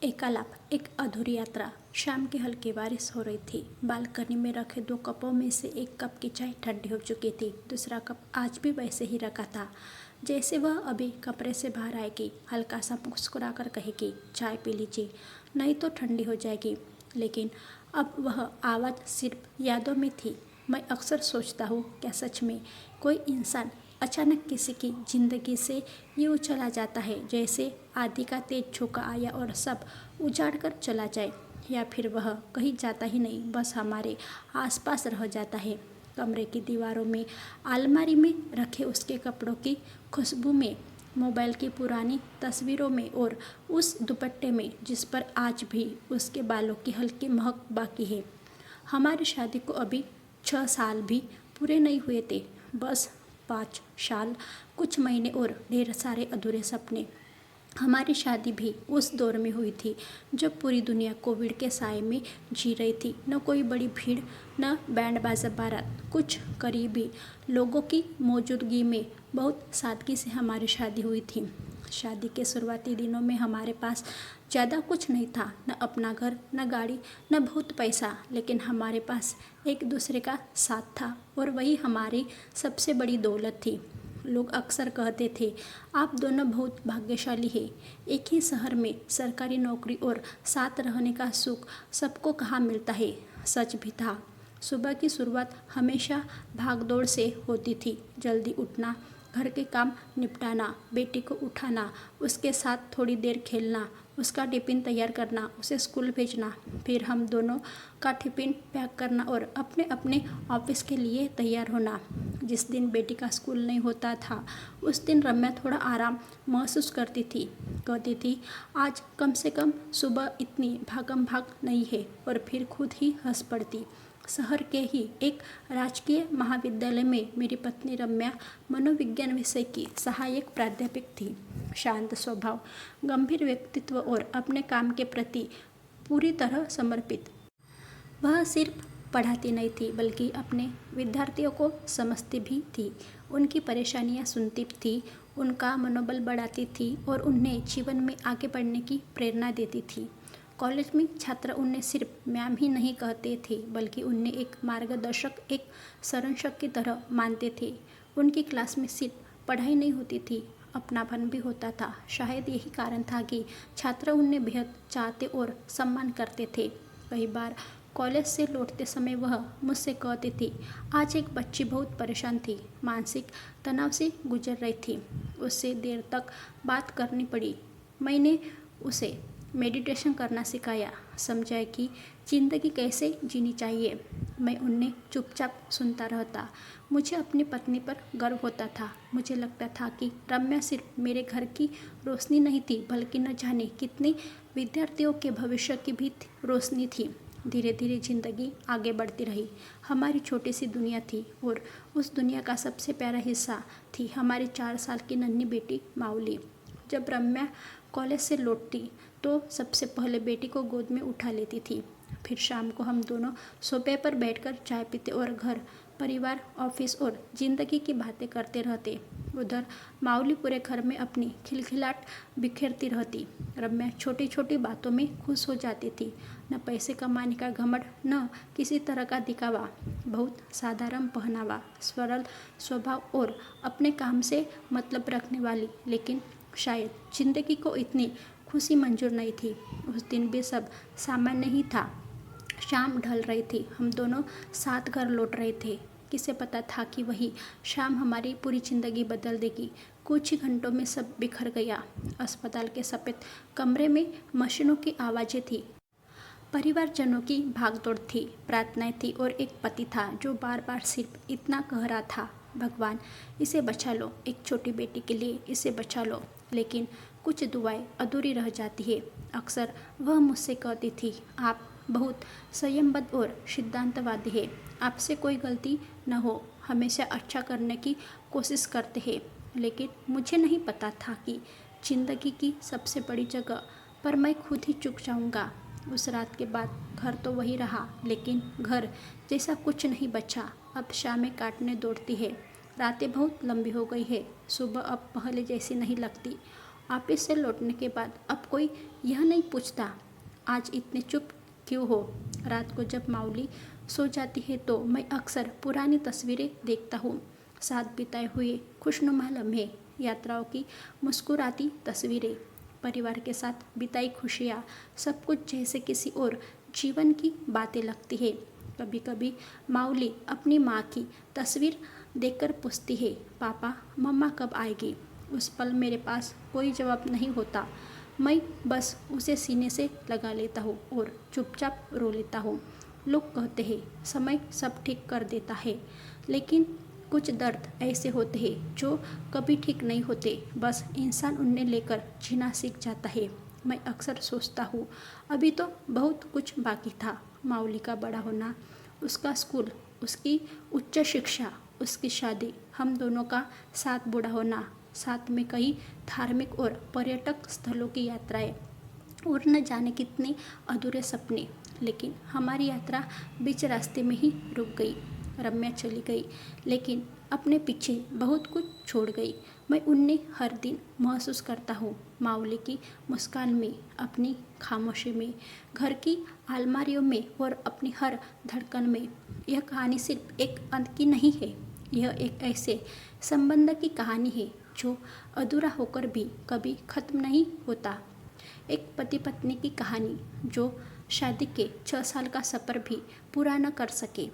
एकालाप एक अधूरी यात्रा। शाम की हल्की बारिश हो रही थी। बालकनी में रखे 2 कपों में से एक कप की चाय ठंडी हो चुकी थी। दूसरा कप आज भी वैसे ही रखा था, जैसे वह अभी कमरे से बाहर आएगी, हल्का सा मुस्कुरा कर कहेगी, चाय पी लीजिए, नहीं तो ठंडी हो जाएगी। लेकिन अब वह आवाज़ सिर्फ यादों में थी। मैं अक्सर सोचता हूँ, क्या सच में कोई इंसान अचानक किसी की जिंदगी से यूँ चला जाता है जैसे आंधी का तेज झोंका आया और सब उजाड़ कर चला जाए, या फिर वह कहीं जाता ही नहीं, बस हमारे आसपास रह जाता है। कमरे की दीवारों में, अलमारी में रखे उसके कपड़ों की खुशबू में, मोबाइल की पुरानी तस्वीरों में और उस दुपट्टे में जिस पर आज भी उसके बालों की हल्की महक बाकी है। हमारी शादी को अभी 6 साल भी पूरे नहीं हुए थे, बस 5 साल, कुछ महीने और ढेर सारे अधूरे सपने। हमारी शादी भी उस दौर में हुई थी जब पूरी दुनिया कोविड के साए में जी रही थी। न कोई बड़ी भीड़, न बैंड बाजा बारात, कुछ करीबी लोगों की मौजूदगी में बहुत सादगी से हमारी शादी हुई थी। शादी के शुरुआती दिनों में हमारे पास ज़्यादा कुछ नहीं था, न अपना घर, न गाड़ी, न बहुत पैसा, लेकिन हमारे पास एक दूसरे का साथ था और वही हमारी सबसे बड़ी दौलत थी। लोग अक्सर कहते थे, आप दोनों बहुत भाग्यशाली हैं, एक ही शहर में सरकारी नौकरी और साथ रहने का सुख सबको कहाँ मिलता है। सच भी था। सुबह की शुरुआत हमेशा भागदौड़ से होती थी। जल्दी उठना, घर के काम निपटाना, बेटी को उठाना, उसके साथ थोड़ी देर खेलना, उसका टिफ़िन तैयार करना, उसे स्कूल भेजना, फिर हम दोनों का टिफ़िन पैक करना और अपने अपने ऑफिस के लिए तैयार होना। जिस दिन बेटी का स्कूल नहीं होता था, उस दिन रम्या थोड़ा आराम महसूस करती थी। कहती थी, आज कम से कम सुबह इतनी भागम भाग नहीं है, और फिर खुद ही हंस पड़ती। शहर के ही एक राजकीय महाविद्यालय में मेरी पत्नी रम्या मनोविज्ञान विषय की सहायक प्राध्यापक थी। शांत स्वभाव, गंभीर व्यक्तित्व और अपने काम के प्रति पूरी तरह समर्पित। वह सिर्फ पढ़ाती नहीं थी, बल्कि अपने विद्यार्थियों को समझती भी थी, उनकी परेशानियां सुनती थी, उनका मनोबल बढ़ाती थी और उन्हें जीवन में आगे बढ़ने की प्रेरणा देती थी। कॉलेज में छात्र उन्हें सिर्फ मैम ही नहीं कहते थे, बल्कि उन्हें एक मार्गदर्शक, एक संरक्षक की तरह मानते थे। उनकी क्लास में सिर्फ पढ़ाई नहीं होती थी, अपनापन भी होता था। शायद यही कारण था कि छात्र उन्हें बेहद चाहते और सम्मान करते थे। कई बार कॉलेज से लौटते समय वह मुझसे कहती थी, आज एक बच्ची बहुत परेशान थी, मानसिक तनाव से गुजर रही थी, उससे देर तक बात करनी पड़ी। मैंने उसे मेडिटेशन करना सिखाया, समझाया कि ज़िंदगी कैसे जीनी चाहिए। मैं उन्हें चुपचाप सुनता रहता। मुझे अपनी पत्नी पर गर्व होता था। मुझे लगता था कि रम्या सिर्फ मेरे घर की रोशनी नहीं थी, बल्कि न जाने कितने विद्यार्थियों के भविष्य की भी रोशनी थी। धीरे धीरे जिंदगी आगे बढ़ती रही। हमारी छोटी सी दुनिया थी और उस दुनिया का सबसे प्यारा हिस्सा थी हमारी 4 साल की नन्ही बेटी माउली। जब रम्या कॉलेज से लौटती तो सबसे पहले बेटी को गोद में उठा लेती थी। फिर शाम को हम दोनों सोफे पर बैठकर चाय पीते और घर, परिवार, ऑफिस और ज़िंदगी की बातें करते रहते। उधर माउली पूरे घर में अपनी खिलखिलाहट बिखेरती रहती। रम्या छोटी छोटी बातों में खुश हो जाती थी। न पैसे कमाने का घमंड, न किसी तरह का दिखावा, बहुत साधारण पहनावा, सरल स्वभाव और अपने काम से मतलब रखने वाली। लेकिन शायद जिंदगी को इतनी खुशी मंजूर नहीं थी। उस दिन भी सब सामान्य ही था। शाम ढल रही थी, हम दोनों साथ घर लौट रहे थे। किसे पता था कि वही शाम हमारी पूरी ज़िंदगी बदल देगी। कुछ ही घंटों में सब बिखर गया। अस्पताल के सफ़ेद कमरे में मशीनों की आवाज़ें थी, परिवारजनों की भागदौड़ थी, प्रार्थनाएं थी और एक पति था जो बार बार सिर्फ इतना कह रहा था, भगवान इसे बचा लो, एक छोटी बेटी के लिए इसे बचा लो। लेकिन कुछ दुआएं अधूरी रह जाती है। अक्सर वह मुझसे कहती थी, आप बहुत संयमबद्ध और सिद्धांतवादी है, आपसे कोई गलती न हो, हमेशा अच्छा करने की कोशिश करते हैं। लेकिन मुझे नहीं पता था कि जिंदगी की सबसे बड़ी जगह पर मैं खुद ही चुक जाऊंगा। उस रात के बाद घर तो वही रहा, लेकिन घर जैसा कुछ नहीं बचा। अब शामें काटने दौड़ती है, रातें बहुत लंबी हो गई है, सुबह अब पहले जैसी नहीं लगती। ऑफिस से लौटने के बाद अब कोई यह नहीं पूछता आज इतने चुप क्यों हो। रात को जब माऊली सो जाती है तो मैं अक्सर पुरानी तस्वीरें देखता हूँ, साथ बिताए हुए खुशनुमा लम्हे, यात्राओं की मुस्कुराती तस्वीरें, परिवार के साथ बिताई खुशियाँ, सब कुछ जैसे किसी और जीवन की बातें लगती है। कभी कभी माऊली अपनी माँ की तस्वीर देखकर पूछती है, पापा मम्मा कब आएगी। उस पल मेरे पास कोई जवाब नहीं होता, मैं बस उसे सीने से लगा लेता हूँ और चुपचाप रो लेता हूँ। लोग कहते हैं समय सब ठीक कर देता है, लेकिन कुछ दर्द ऐसे होते हैं जो कभी ठीक नहीं होते, बस इंसान उन्हें लेकर जीना सीख जाता है। मैं अक्सर सोचता हूँ अभी तो बहुत कुछ बाकी था, माऊली का बड़ा होना, उसका स्कूल, उसकी उच्च शिक्षा, उसकी शादी, हम दोनों का साथ बूढ़ा होना, साथ में कई धार्मिक और पर्यटक स्थलों की यात्राएं और न जाने कितने अधूरे सपने। लेकिन हमारी यात्रा बीच रास्ते में ही रुक गई। रम्या चली गई, लेकिन अपने पीछे बहुत कुछ छोड़ गई। मैं उन्हें हर दिन महसूस करता हूँ, माऊली की मुस्कान में, अपनी खामोशी में, घर की अलमारियों में और अपनी हर धड़कन में। यह कहानी सिर्फ एक अंत की नहीं है, यह एक ऐसे संबंध की कहानी है जो अधूरा होकर भी कभी खत्म नहीं होता। एक पति पत्नी की कहानी जो शादी के 6 साल का सफ़र भी पूरा न कर सके।